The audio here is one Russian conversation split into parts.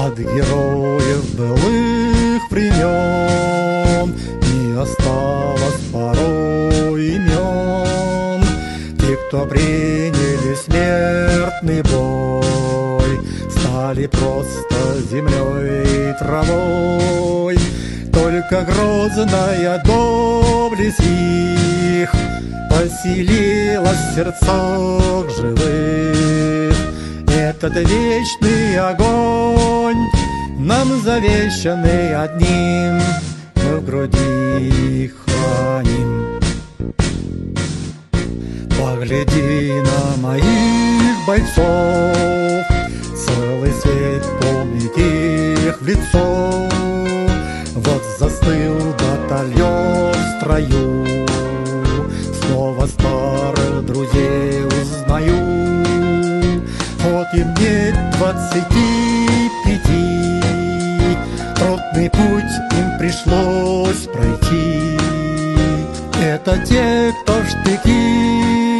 От героев былых времен не осталось порой имен. Те, кто приняли смертный бой, стали просто землей и травой. Только грозная доблесть их поселилась в сердцах живых. Этот вечный огонь, нам завещанный одним, мы в груди храним. Погляди на моих бойцов, целый свет помнит их в лицо. Вот застыл батальон в строю, снова старых друзей узнаю. Вот им нет 25, трудный путь им пришлось пройти. Это те, кто в штыки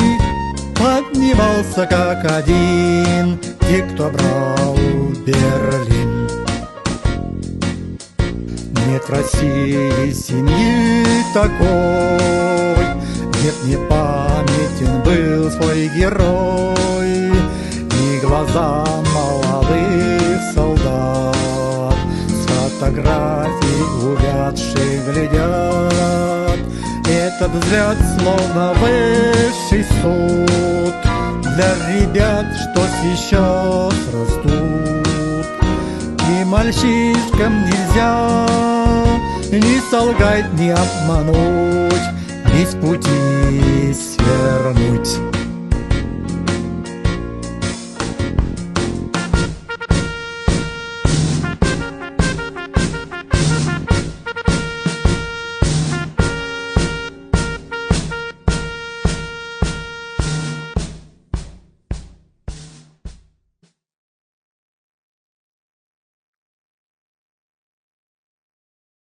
поднимался как один, те, кто брал Берлин. Нет в России семьи такой, нет, не памятен был свой герой. И глаза молодых солдат с фотографий увядших глядят. Этот взгляд словно высший суд для ребят, что сейчас растут. И мальчишкам нельзя ни солгать, ни обмануть, ни с пути